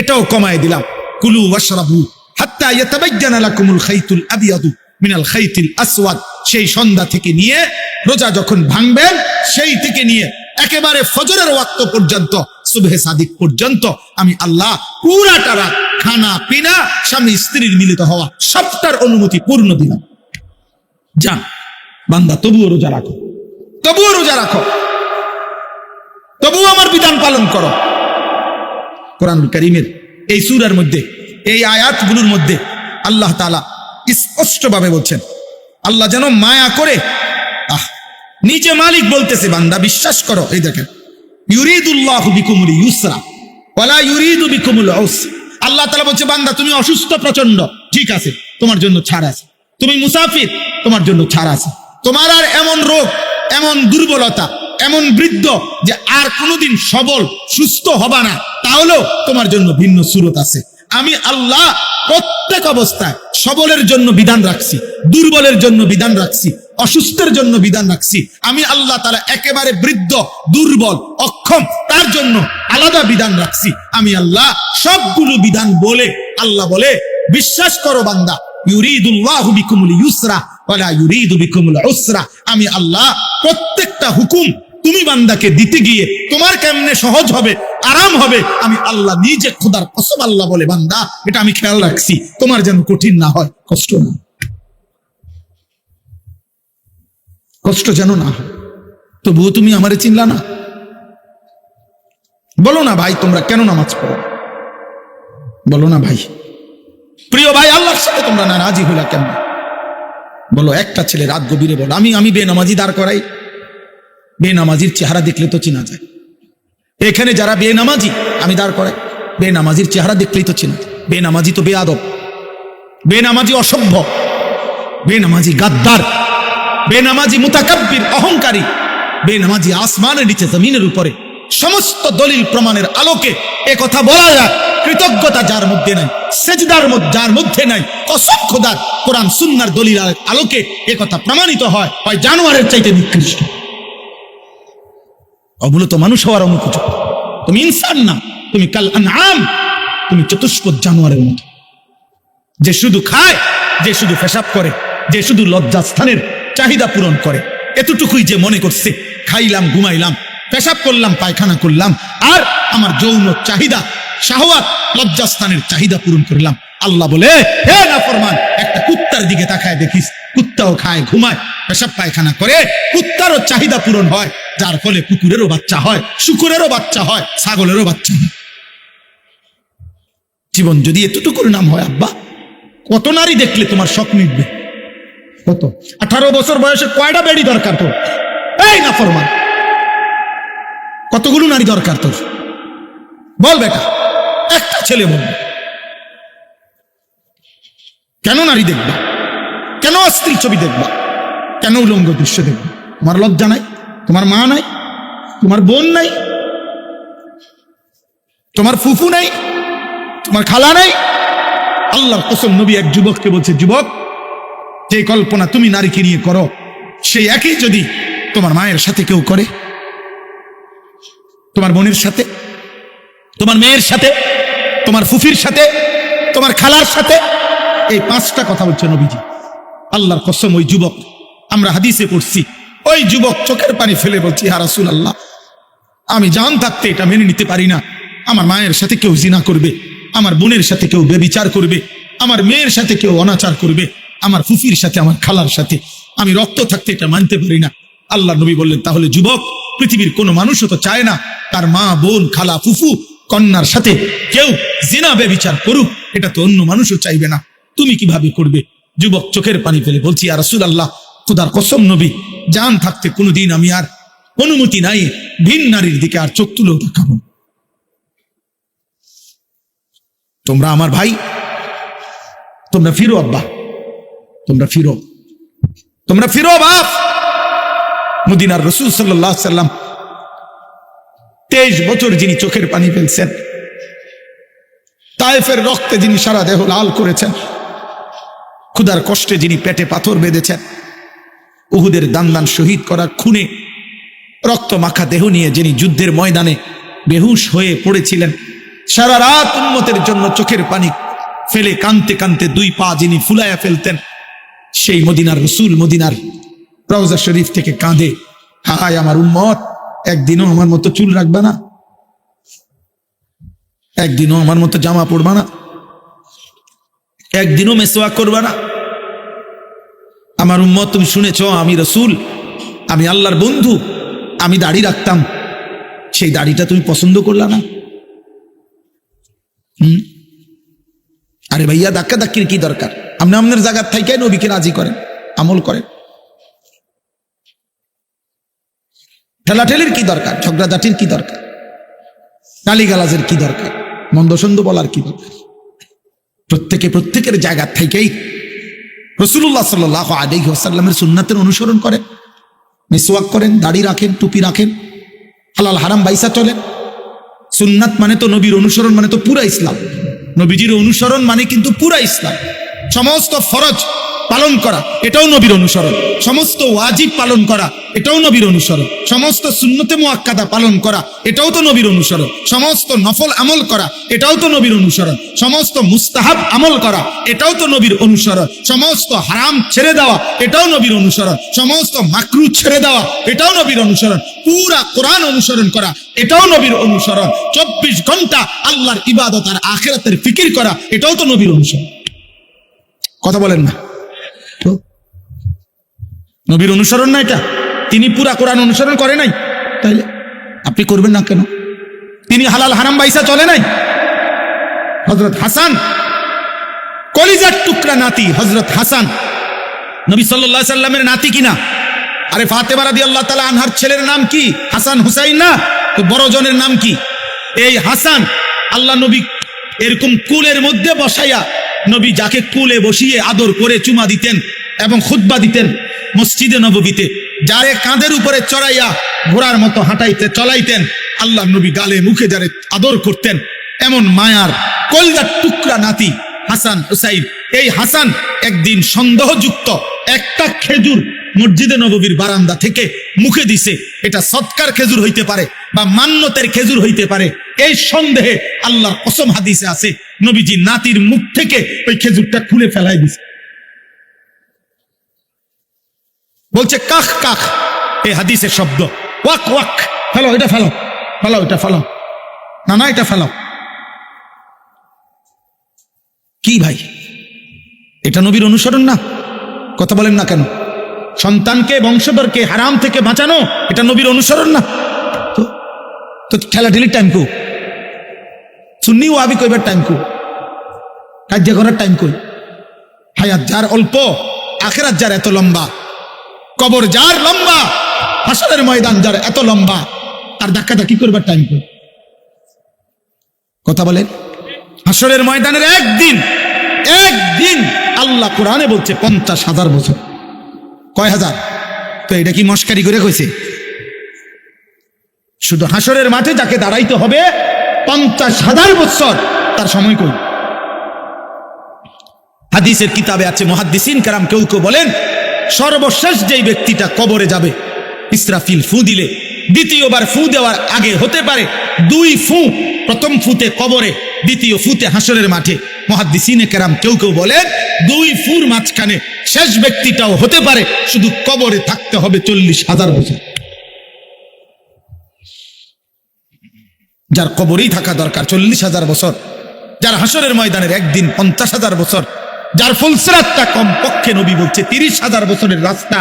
এটাও কমায় দিলাম, কুলু ওয়াশরাবু হাত্তা ইয়াতাবায়্যানা লাকুমুল খাইতুল আবিয়াদু মিনাল খাইতিল আসওয়াদ। সেই সন্ধ্যা থেকে নিয়ে রোজা যখন ভাঙবেন, সেই থেকে নিয়ে একেবারে ফজরের ওয়াক্ত পর্যন্ত, সুবহে সাদিক পর্যন্ত আমি আল্লাহ পুরাটা রাত খানা পিনা, স্বামী স্ত্রীর মিলিত হওয়া সবটার অনুমতি পূর্ণ দিলাম। যান বান্দা, তবুও রোজা রাখো, তবুও রোজা রাখো, তবুও আমার বিধান পালন করো। কোরআনুল কারীমের এই সূরার মধ্যে, এই আয়াতগুলোর মধ্যে আল্লাহ তাআলা স্পষ্টভাবে বলছেন, আল্লাহ যেন মায়া করে, নিজে মালিক বলতেছে, বান্দা বিশ্বাস করো। এই দেখেন, ইউরিদুল্লাহু বিকুমুল ইউসরা ওয়ালা ইউরিদু বিকুমুল উসরা। আল্লাহ তাআলা বলছে, বান্দা তুমি অসুস্থ প্রচন্ড, ঠিক আছে, তোমার জন্য ছাড় আছে। তুমি মুসাফির, তোমার জন্য ছাড় আছে। তোমার আর এমন রোগ, এমন দুর্বলতা, এমন বৃদ্ধ যে আর কোনোদিন সবল সুস্থ হবা না, তাহলেও তোমার জন্য ভিন্ন সুরত আছে। আমি আল্লাহ প্রত্যেক অবস্থায় সবলের জন্য বিধান রাখছি, দুর্বলের জন্য বিধান রাখছি, অসুস্থের জন্য বিধান রাখছি। আমি আল্লাহ তাআলা একেবারে বৃদ্ধ, দুর্বল, অক্ষম, তার জন্য আলাদা বিধান রাখছি। আমি আল্লাহ সবগুলো বিধান বলে আল্লাহ বলে, বিশ্বাস করো বান্দা, ইউরিদুল্লাহু বিকুমুল ইউসরা ওয়ালা ইউরিদু বিকুমুল উসরা। আমি আল্লাহ প্রত্যেকটা হুকুম তুমি বান্দাকে দিতে গিয়ে তোমার কেমনে সহজ হবে, আরাম হবে, আমি আল্লাহ নিজে খোদার কসম আল্লাহ বলে, বান্দা এটা আমি খেয়াল রাখছি, তোমার যেন কঠিন না হয়, কষ্ট না, কষ্ট যেন না হয়। তবুও তুমি আমারে চিনলা না। বলো না ভাই, তোমরা কেন নামাজ পড়ো? বলো না ভাই, প্রিয় ভাই, আল্লাহর সাথে তোমরা নারাজি হইলা কেন? বলো, একটা ছেলে রাত গভীরে বলো, আমি বেনামাজি দাঁড় করাই, বেনামাজির চেহারা দেখলে তো চেনা যায়। এখানে যারা বেনামাজি আমি দাঁড় করাই, বেনামাজির চেহারা দেখলেই তো চেনা। বেনামাজি তো বেয়াদব, বেনামাজি অসভ্য, বেনামাজি গাদ্দার, বেনামাজি মুতাকাব্বির, অহংকারী, বেনামাজি আসমানের নিচে জমিনের উপরে। সমস্ত দলিল প্রমাণের আলোকে এ কথা বলা যায়, কৃতজ্ঞতা যার মধ্যে নাই, সেজদার যার মধ্যে নাই, কসম খোদার, কোরআন সুন্নাহর দলিল আলোকে এ কথা প্রমাণিত হয়, জানোয়ারের চাইতে নিকৃষ্ট। ওগুলো তো মানুষ হওয়ার অনুপযুক্ত। তুমি ইনসান না, তুমি কাল আনআম, তুমি চতুষ্পদ জানোয়ারের মতো, যে শুধু খায়, যে শুধু পেশাব করে, যে শুধু লজ্জাস্থানের চাহিদা পূরণ করে। এতটুকুই যে মনে করছে, খাইলাম, ঘুমাইলাম, পেশাব করলাম, পায়খানা করলাম, আর আমার যৌন চাহিদা, শাহওয়াত, লজ্জাস্থানের চাহিদা পূরণ করলাম। আল্লাহ বলে, হে নাফরমান, একটা কুত্তার দিকে তাকায় দেখিস, কুত্তাও খায়, ঘুমায়, পেশাব পায়খানা করে, কুত্তারও চাহিদা পূরণ হয়, যার ফলে কুকুরেরও বাচ্চা হয়, শুকুরেরও বাচ্চা হয়, ছাগলেরও বাচ্চা হয়। জীবন যদি এতটুকুর নাম হয়, আব্বা, কত নারী দেখলে তোমার শখ মিটবে? কত? 18 বছর বয়সে কয়টা বেড়ি দরকার তোর? এই নাফরমান, কতগুলো নারী দরকার তোর? বল বেটা, একটা ছেলে বলবে। কেন নারী দেখবা? কেন অশ্লীল ছবি দেখবা? কেন উলঙ্গ দৃশ্য দেখবা? তোমার লজ্জা নাই? তোমার মা নাই? তোমার বোন নাই? তোমার ফুফু নাই? তোমার খালা নাই? আল্লাহর কসম, নবী এক যুবককে বলছে, যুবক, যে কল্পনা তুমি নারীকে নিয়ে করো, সেই একই যদি তোমার মায়ের সাথে কেউ করে, তোমার বোনের সাথে, তোমার মেয়ের সাথে, তোমার ফুফির সাথে, তোমার খালার সাথে, এই 5টা কথা বলছে নবীজি। আল্লাহর কসম, ওই যুবক, আমরা হাদিসে পড়ছি, ওই যুবক চোখের পানি ফেলে বলছি, ইয়া রাসূলুল্লাহ, আমি জান থাকতে এটা মেনে নিতে পারি না, আমার মায়ের সাথে কেউ জিনা করবে, আমার বোনের সাথে কেউ ব্যভিচার করবে, আমার মেয়ের সাথে কেউ অনাচার করবে, আমার ফুফির সাথে, আমার খালার সাথে, আমি রক্ত থাকতে এটা মানতে পারি না। আল্লাহ নবী বললেন, তাহলে যুবক, পৃথিবীর কোনো মানুষও তো চায় না তার মা, বোন, খালা, ফুফু, কন্যার সাথে কেউ জিনা ব্যভিচার করুক, এটা তো অন্য মানুষও চাইবে না, তুমি কিভাবে করবে? যুবক চোখের পানি ফেলে বলছি, ইয়া রাসূলুল্লাহ, খোদার কসম নবী, জান থাকতে কোনোদিন আমি আর অনুমতি নাই ভিন নারীর দিকে আর চোখ তুলেও তাকাবো। তোমরা আমার ভাই, তোমরা ফিরো আব্বা, তোমরা ফিরো, তোমরা ফিরো বাপ। মদিনার রাসূল সাল্লাল্লাহু আলাইহি ওয়াসাল্লাম 23 বছর যিনি চোখের পানি ফেলছেন, তায়েফের রক্তে যিনি সারা দেহ লাল করেছেন, ক্ষুধার কষ্টে যিনি পেটে পাথর বেঁধেছেন, উহুদের দান শহীদ করা খুনে রক্ত মাখা দেহ নিয়ে যিনি যুদ্ধের ময়দানে বেহুশ হয়ে পড়েছিলেন, সারা রাত উম্মতের জন্য চোখের পানি ফেলে কাঁদতে কাঁদতে 2 পা যিনি ফুলাইয়া ফেলতেন, সেই মদিনার রসুল মদিনার রওজা শরীফ থেকে কাঁদে, হায় আমার উম্মত, একদিনও আমার মতো চুল রাখবা না, একদিনও আমার মতো জামা পরবা না, একদিনও মেসওয়াক করবা না। আমার উম্মত, তুমি শুনেছ আমি রসুল, আমি আল্লাহর বন্ধু, আমি দাড়ি রাখতাম, সেই দাড়িটা তুমি পছন্দ করলা না। আরে ভাইয়া, ধাক্কা ধাক্কির কি দরকার? আপনি আপনার জায়গার থেকে নবীকে রাজি করেন, আমল করেন। ঠেলাঠেলির কি দরকার? ঝগড়াঝাটির কি দরকার? গালিগালাজের কি দরকার? মন্দসন্দ বলার কি দরকার? প্রত্যেকের জায়গা থেকেই রাসূলুল্লাহ সাল্লাল্লাহু আলাইহি ওয়াসাল্লামের সুন্নাতের অনুসরণ করেন, মিসওয়াক করেন, দাড়ি রাখেন, টুপি রাখেন, হালাল হারাম বাইসা চলেন। সুন্নাত মানে তো নবীর অনুসরণ, মানে তো পুরা ইসলাম। নবীজির অনুসরণ মানে কিন্তু পুরা ইসলাম। সমস্ত ফরজ পালন করা, এটাও নবীর অনুসরণ। সমস্ত ওয়াজিব পালন করা, এটাও নবীর অনুসরণ। সমস্ত সুন্নতে মুআক্কাদা পালন করা, এটাও তো নবীর অনুসরণ। সমস্ত নফল আমল করা, এটাও তো নবীর অনুসরণ। সমস্ত মুস্তাহাব আমল করা, এটাও তো নবীর অনুসরণ। সমস্ত হারাম ছেড়ে দেওয়া, এটাও নবীর অনুসরণ। সমস্ত মাকরু ছেড়ে দেওয়া, এটাও নবীর অনুসরণ। পুরা কোরআন অনুসরণ করা, এটাও নবীর অনুসরণ। 24 ঘন্টা আল্লাহর ইবাদত আর আখিরাতের ফিকির করা, এটাও তো নবীর অনুসরণ। কথা বলেন না তো? নবীর অনুসরণ না এটা? তিনি পুরা কোরআন অনুসরণ করে নাই, তাইলে আপনি করবেন না কেন? তিনি হালাল হারাম বাইসা চলে নাই? হযরত হাসান, কলিজার টুকরা নাতি হযরত হাসান, নবী সাল্লাল্লাহু আলাইহি সাল্লামের নাতি কিনা? আরে ফাতেমা রাদিয়াল্লাহু তাআলা আনহার ছেলের নাম কি? হাসান হুসাইন না? তো বড় জনের নাম কি? এই হাসান। আল্লাহ নবী এরকম কুলের মধ্যে বসাইয়া, নবী যাকে কুলে বসিয়ে আদর করে চুমা দিতেন এবং খুতবা দিতেন মসজিদে নববীতে, যারে কাঁধের উপরে চড়াইয়া ঘোড়ার মতো হাঁটাইতে চলাইতেন, আল্লাহ নবী গালে মুখে যারে আদর করতেন, এমন মায়ার কলিজার টুকরা নাতি হাসান হুসাইন। এই হাসান একদিন সন্দেহযুক্ত একটা খেজুর মসজিদে নববীর বারান্দা থেকে মুখে দিছে। এটা সৎকার খেজুর হইতে পারে বা মান্যতের খেজুর হইতে পারে, এই সন্দেহে আল্লাহর কসম হাদিসে আছে, নবীজি নাতির মুখ থেকে ওই খেজুরটা খুলে ফেলাই দিছে। বলছে কাখ কাখ, এই হাদিসের শব্দ। ওয়াক ওয়াক, ফেলো এটা, ফেলো ফেলো এটা, ফেলো না, না এটা ফেলো। কি ভাই, এটা নবীর অনুসরণ না? কথা বলেন না কেন? সন্তানকে বংশধরকে হারাম থেকে বাঁচানো, এটা নবীর অনুসরণ না? তো ঠেলাঠেলির টাইম কো? সুন্নি ওয়াহাবি কইবার টাইম কো? কার্য করার টাইম কই? হায়াত যার অল্প, আখিরাত যার এত লম্বা, কবর যার লম্বা, হাসরের ময়দান যার এত লম্বা, আর ধাক্কাধাক্কি করবার টাইম কই? কথা বলেন। হাসরের ময়দানের একদিন আল্লাহ কোরআনে বলছে 50,000 বছর। কয় হাজার? তো এটা কি মস্কারি করে কইছে? শুধু হাসরের মাঠে যাকে দাঁড়াইতে হবে 50,000 বছর, তার সময় কই? হাদিসের কিতাবে আছে, মুহাদ্দিসিন কেরাম কেউ কেউ বলেন, সর্বশেষ যেই ব্যক্তিটা কবরে যাবে, ইসরাফিল ফু দিলে দ্বিতীয়বার ফু দেওয়ার আগে হতে পারে 2 ফু, প্রথম ফুতে কবরে, দ্বিতীয় ফুতে হাসরের মাঠে। মুহাদ্দিসিনে কেরাম কেউ কেউ বলেন 2 ফুর মাঝখানে শেষ ব্যক্তিটাও হতে পারে, শুধু কবরে থাকতে হবে 40,000 বছর। যার কবরেই থাকা দরকার 40,000 বছর, যার হাসরের ময়দানের একদিন 50,000 বছর, যার ফুলসিরাতটা কম পক্ষে নবী বলছে 30,000 বছরের রাস্তা।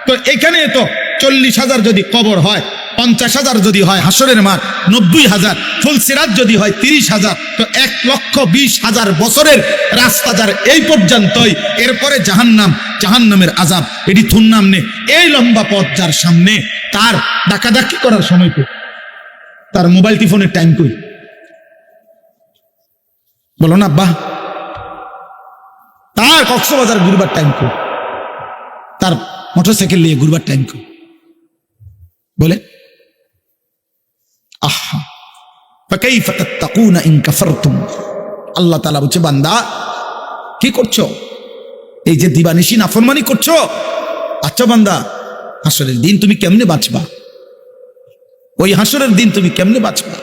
তো এখানে তো 40,000 যদি কবর হয়, 50,000 যদি হয় হাসরের মাঠ, 90,000, ফুলসিরাত যদি হয় 30,000, তো 1,20,000 বছরের রাস্তা যার এই পর্যন্তই। এরপরে জাহান্নামের আযাব, এটি থুর নামনে এই লম্বা পথ যার সামনে, তার ডাকাডাকি করার সময় কই? তার মোবাইল টিফোনের টাইম কই? বলো না আব্বা। তার কক্সবাজার ঘুরবার টাইম কই? তার মোটরসাইকেল নিয়ে ঘুরবার টাইম কই? বলে আহা ফাকাইফা তাত্তাকুনা ইন কাফারতুম। আল্লাহ তাআলা বলছে, বান্দা কি করছো? এই যে দিবানিশি নাফরমানি করছো, আচ্ছা বান্দা, হাসরের দিন তুমি কেমনে বাঁচবা? ওই হাসরের দিন তুমি কেমনে বাঁচবা?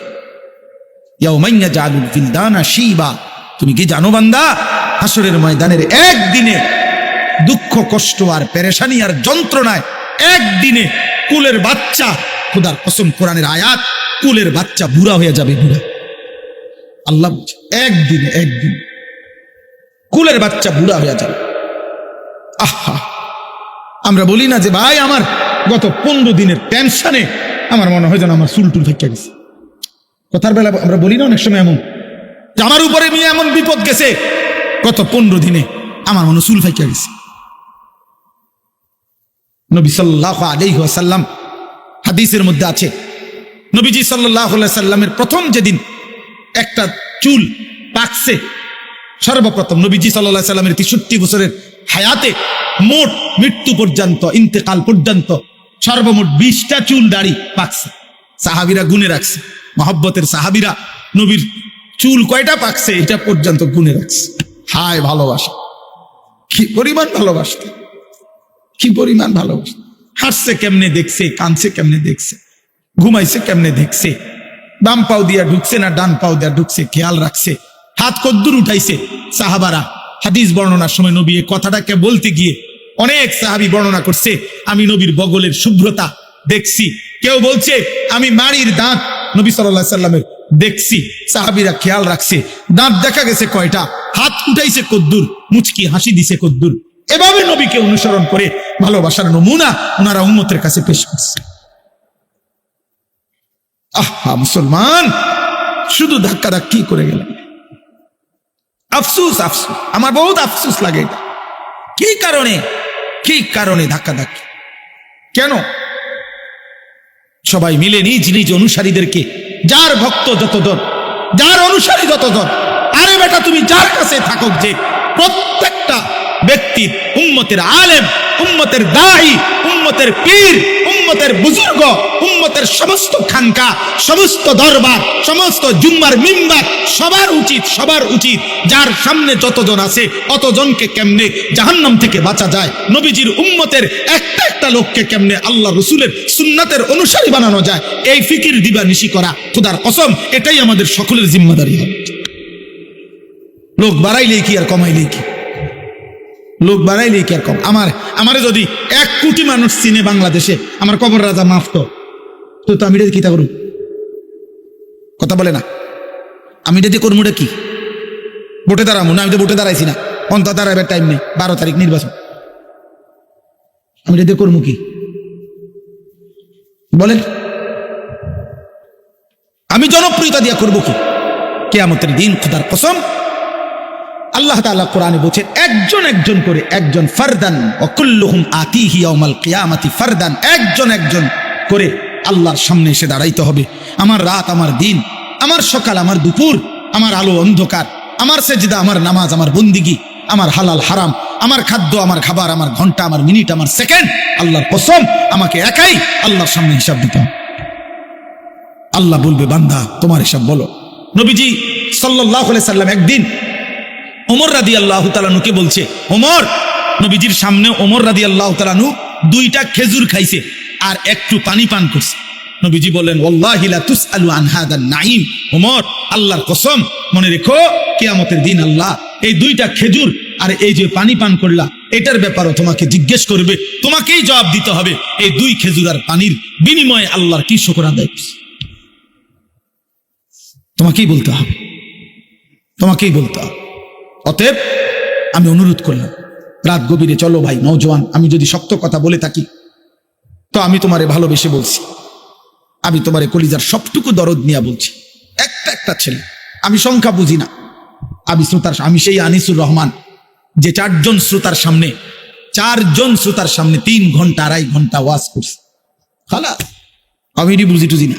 ইয়াউমা ইয়াজালুল ফিলদানা শিবা। তুমি কি জানো বান্দা, হাসরের ময়দানের একদিনে দুঃখ কষ্ট আর পেরেশানি আর যন্ত্রণায় একদিনে কুলের বাচ্চা, খোদার কসম, কোরআনের আয়াত, কুলের বাচ্চা বুড়া হয়ে যাবে, বুড়া। আল্লাহ বলছে একদিনে, একদিন কুলের বাচ্চা বুড়া হয়ে যাবে। আহা, আমরা বলি না যে ভাই আমার গত 15 দিনের টেনশনে আমার মনে হয় যেন আমার চুল টুল ফেঁকে গেছে। কথার বেলা আমরা বলি না অনেক সময় এমন, যে আমার উপরে নিয়ে এমন বিপদ গেছে, গত 15 দিনে আমার মনে চুল ফেঁকে গেছে। নবী সাল্লাল্লাহু আলাইহি ওয়াসাল্লাম হাদিসের মধ্যে আছে, নবীজি সাল্লাল্লাহু আলাইহি সাল্লামের প্রথম যেদিন একটা চুল পাকছে, সর্বপ্রথম নবীজি সাল্লাল্লাহু আলাইহি সাল্লামের 63 বছরের হায়াতে মোট মৃত্যু পর্যন্ত, ইন্তেকাল পর্যন্ত সর্বমোট 20টা চুল দাড়ি পাকছে। সাহাবীরা গুনে রাখছে, মহব্বতের সাহাবীরা নবীর চুল কয়টা পাকছে এটা পর্যন্ত গুনে রাখছে। হায় ভালোবাসা, কি পরিমাণ ভালোবাসতে, কি পরিমাণ ভালোবাসতে। হাসছে কেমনে দেখছে, কাঁদছে কেমনে দেখছে, ঘুমাইছে কেমনে দেখছে, বাম পাও দিয়া ঢুকছে না ডান পাও দিয়া ঢুকছে খেয়াল রাখছে, হাত কদ্দুর উঠাইছে। সাহাবারা হাদিস বর্ণনার সময় নবী এই কথাটাকে বলতে গিয়ে অনেক সাহাবী বর্ণনা করছে, আমি নবীর বগলের শুভ্রতা দেখছি, কেউ বলছে আমি মাড়ির দাঁত নবী সাল্লাল্লাহু আলাইহি সাল্লামের দেখছি। সাহাবীরা খেয়াল রাখছে, দাঁত দেখা গেছে কয়টা, হাত উঠাইছে কদ্দুর, মুচকি হাসি দিছে কদ্দুর। এভাবে নবীকে অনুসরণ করে ভালোবাসার নমুনা ওনারা উম্মতের কাছে পেশ করছে। আহা মুসলমান, শুধু ধাক্কা ধাক্কি করে গেলেন। আফসুস, আফসুস, আমার বহুত আফসুস লাগে এটা। কি কারণে, কি কারণে ধাক্কা ধাক্কি? কেন? সবাই মিলে নিজ নিজ অনুসারীদেরকে, যার ভক্ত যতজন, যার অনুসারী যতজন, আরে বেটা তুমি যার কাছে থাকুক, যে প্রত্যেকটা ব্যক্তির, উম্মতের আলেম, উম্মতের দাঈ, উম্মতের পীর, উম্মতের বুজুর্গ, উম্মতের সমস্ত খানকা, সমস্ত দরবার, সমস্ত জুম্মার মিম্বার, সবার উচিত, সবার উচিত যার সামনে যতজন আছে অতজনকে কেমনে জাহান্নাম থেকে বাঁচা যায়, নবীজির উম্মতের একটা একটা লোককে কেমনে আল্লাহ রসুলের সুন্নাতের অনুসারী বানানো যায়, এই ফিকির দিবানিশি করা, খোদার কসম এটাই আমাদের সকলের জিম্মাদারি হবে। লোক বাড়াইলেই কি আর কমাইলেই কি, লোক বাড়াইলেই কি আর কম। আমারে যদি 1 কোটি মানুষ চিনে বাংলাদেশে, আমার কবর রাজা মাফ তো আমি এটা কিতা করু? কথা বলে না, আমি এটা দিয়ে করবো কি? ভোটে দাঁড়াবো না? আমি তো ভোটে দাঁড়াইছি না, অন্তত দাঁড়াইবার টাইম নেই, 12 তারিখ নির্বাচন, আমি এটা দিয়ে করবো কি বলেন? আমি জনপ্রিয়তা দিয়া করবো কি? কিয়ামতের দিন খোদার কসম আল্লাহ তাআলা কোরআনে বলছেন, একজন একজন করে, একজন ফারদান ওয়া কুল্লুহুম আতিহি ইয়াউমাল কিয়ামাতি ফারদান, একজন একজন করে আল্লাহর সামনে এসে দাঁড়াইতে হবে। আমার রাত, আমার দিন, আমার সকাল, আমার দুপুর, আমার আলো অন্ধকার, আমার সেজদা, আমার নামাজ, আমার বন্দিগি, আমার হালাল হারাম, আমার খাদ্য, আমার খাবার, আমার ঘন্টা, আমার মিনিট, আমার সেকেন্ড, আল্লাহর কসম আমাকে একাই আল্লাহর সামনে হিসাব দিতে হবে। আল্লাহ বলবে, বান্দা তোমার হিসাব বলো। নবীজি সাল্লাল্লাহু আলাইহি সাল্লাম একদিন ওমর রাদিয়াল্লাহু তাআলা নুকে বলছে, ওমর, নবীজির সামনে ওমর রাদিয়াল্লাহু তাআলা নু 2টা খেজুর খাইছে আর একটু পানি পান করছে। নবীজি বলেন, ওয়াল্লাহি লা তুসআলু আন হাদান নাঈম, ওমর আল্লাহর কসম মনে রেখো, কিয়ামতের দিন আল্লাহ এই 2টা খেজুর আর এই যে পানি পান করলা এটার ব্যাপারে তোমাকে জিজ্ঞেস করবে, তোমাকেই জবাব দিতে হবে এই 2 খেজুর আর পানির বিনিময়ে আল্লাহর কি শুকর আদায় করছে, তোমাকেই বলতে হবে, তোমাকেই বলতে হবে। অতএব আমি অনুরোধ করলাম, রাত গভীরে চলো ভাই নওজোয়ান, আমি যদি শক্ত কথা বলে থাকি তো আমি তোমারে ভালোবেসে বলছি, আমি তোমারে কলিজার সবটুকু দরদ নিয়ে বলছি। একটা একটা ছেলে, আমি সংখ্যা বুঝি না, আমি সেই আনিসুর রহমান যে 4জন শ্রোতার সামনে 3 ঘন্টা 2.5 ঘন্টা ওয়াজ করছে, খালাস। আমি বুঝি টুঝি না,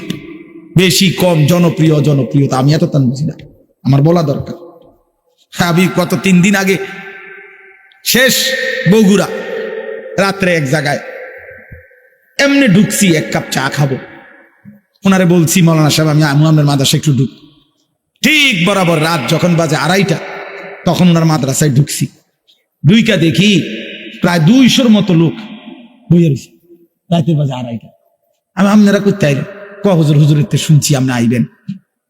বেশি কম, জনপ্রিয়তা আমি এত তান বুঝি না, আমার বলা দরকার। আমি গত 3 দিন আগে শেষ বগুড়া, রাত্রে এক জায়গায় এমনি ঢুকছি, 1 কাপ চা খাবো, ওনারে বলছি মৌলানা সাহেব আমি আপনার মাদ্রাসা একটু ঢুক। ঠিক বরাবর রাত যখন বাজে 2:30 তখন ওনার মাদ্রাসায় ঢুকছি। ঢুইকা দেখি প্রায় 200-র মতো লোক বইয়ে রয়েছে। রাতে বাজে 2:30। আমি আপনারা করতে আইলেন? হুজুর হুজুরের তো শুনছি আপনি আইবেন।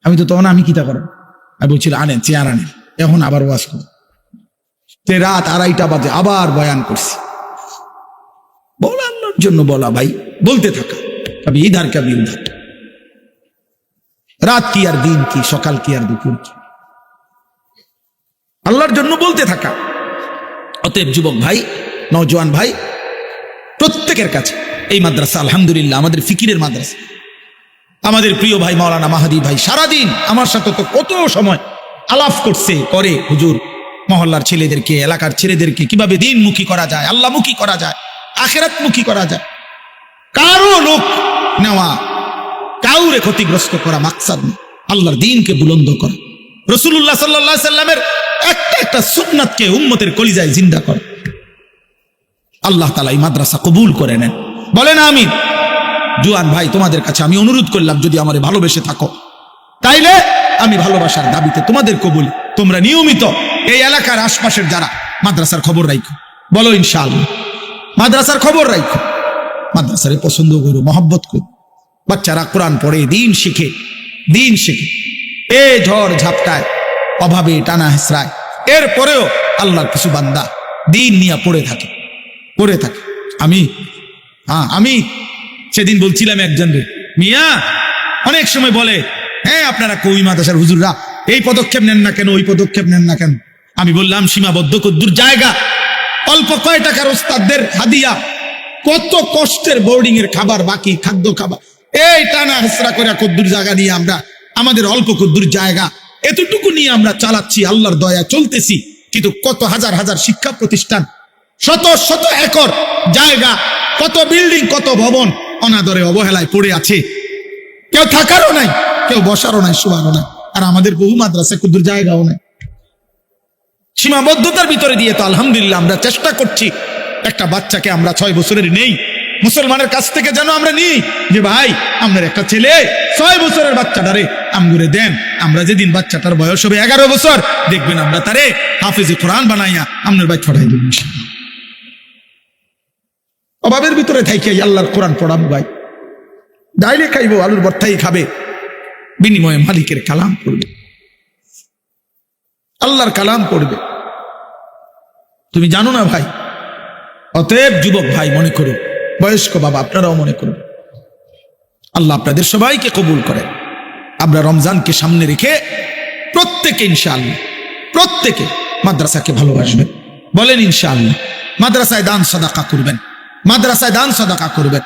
আমি তো তখন আমি কিতা করেন, আমি বলছিল আনেন চেয়ার আনেন, এখন আবার ওয়াজ করব। রাত 2:30 বাজে আবার বয়ান করছি। বলার জন্য বলা ভাই, বলতে থাকা, কবি ইধার কবি উধার। রাত কি আর দিন কি, সকাল কি আর দুপুর কি, আল্লাহর জন্য বলতে থাকা। অতএব যুবক ভাই, নওজোয়ান ভাই, প্রত্যেকের কাছে এই মাদ্রাসা আলহামদুলিল্লাহ আমাদের ফিকিরের মাদ্রাসা। আমাদের প্রিয় ভাই মাওলানা মাহাদি ভাই সারাদিন আমার সাথে তো কত সময় আলাপ করছে, করে হুজুর মহল্লার ছেলেদেরকে, এলাকার ছেলেদেরকে কিভাবে দিনমুখী করা যায়, আল্লাহমুখী করা যায়, আখিরাতমুখী করা যায়। কারো লোক নেওয়া, কাউরে ক্ষতিগ্রস্ত করা মাকসাদ না, আল্লাহর দ্বীনকে বুলন্দ করা, রাসূলুল্লাহ সাল্লাল্লাহু আলাইহি সাল্লামের একটা সুন্নাতকে উম্মতের কলিজায় জিন্দা করা। আল্লাহ তাআলা এই মাদ্রাসা কবুল করে নেন, বলেন আমিন। জুয়ান ভাই, তোমাদের কাছে আমি অনুরোধ করলাম, যদি আমারে ভালোবেসে থাকো তাইলে আমি ভালোবাসার দাবিতে তোমাদের কবুল, তোমরা নিয়মিত এই এলাকার আশপাশের যারা মাদ্রাসার খবর রাখো, বলো ইনশাআল্লাহ মাদ্রাসার খবর রাখো, মাদ্রাসারে পছন্দ করো, মহব্বত করো। বাচ্চারা কোরআন পড়ে, দিন শিখে, দিন শিখে। এ ঝড় ঝাপটায়, অভাবে টানা হেসরায়, এরপরেও আল্লাহর কিছু বান্দা দিন নিয়ে পড়ে থাকে। আমি সেদিন বলছিলাম একজন রে, মিয়া অনেক সময় বলে, হ্যাঁ আপনারা কই মাদ্রাসার হুজুররা এই পদক্ষেপ নেন না কেন, ওই পদক্ষেপ নেন না কেন। আমি বললাম সীমাবদ্ধ কদ্দুর জায়গা, অল্প কয় টাকার ওস্তাদদের হাদিয়া, কত কষ্টের বোর্ডিং এর খাবার, বাকি খাদ্য খাবার, এই টানা হেসরা করে কদ্দুর জায়গা নিয়ে আমরা, আমাদের অল্প কদ্দুর জায়গা এতটুকু নিয়ে আমরা চালাচ্ছি, আল্লাহর দয়া চলতেছি। কিন্তু কত হাজার হাজার শিক্ষা প্রতিষ্ঠান, শত শত একর জায়গা, কত বিল্ডিং, কত ভবন অনাদরে অবহেলায় পড়ে আছে, কেউ থাকারও নাই, কেউ বসারও নাই, শোয়ারও নাই। আর আমাদের বহু মাদ্রাসা কদ্দুর জায়গাও নাই। সীমাবদ্ধতার ভিতরে দিয়ে তো আলহামদুলিল্লাহ আমরা চেষ্টা করছি, একটা বাচ্চাকে আমরা 6 বছরের নেই, মুসলমানের কাছ থেকে যেন আমরা নিই যে ভাই আপনার একটা ছেলে 6 বছরের বাচ্চাটারে আমগুরে দেন, আমরা যেদিন বাচ্চাটার বয়স হবে 11 বছর দেখবেন আমরা তারে হাফেজে কোরআন বানাইয়া আপনার ভাই ছড়াই দেব। অভাবের ভিতরে থাইকে আল্লাহর কোরআন পড়াবো ভাই, ডাইলে খাইবো, আলুর ভর্তাই খাবে, বিনিময়ে মালিকের কালাম পড়বে, আল্লাহর কালাম পড়বে। তুমি জানো না ভাই। অতএব যুবক ভাই মনে করো, বয়স্ক বাবা আপনারাও মনে করুন, আল্লাহ আপনাদের সবাইকে কবুল করেন। আমরা রমজানকে সামনে রেখে প্রত্যেকে ইনশাআল্লাহ, প্রত্যেকে মাদ্রাসাকে ভালোবাসবেন, বলেন ইনশাআল্লাহ। মাদ্রাসায় দান সাদাকা করবেন, মাদ্রাসায় দান সাদাকা করবেন।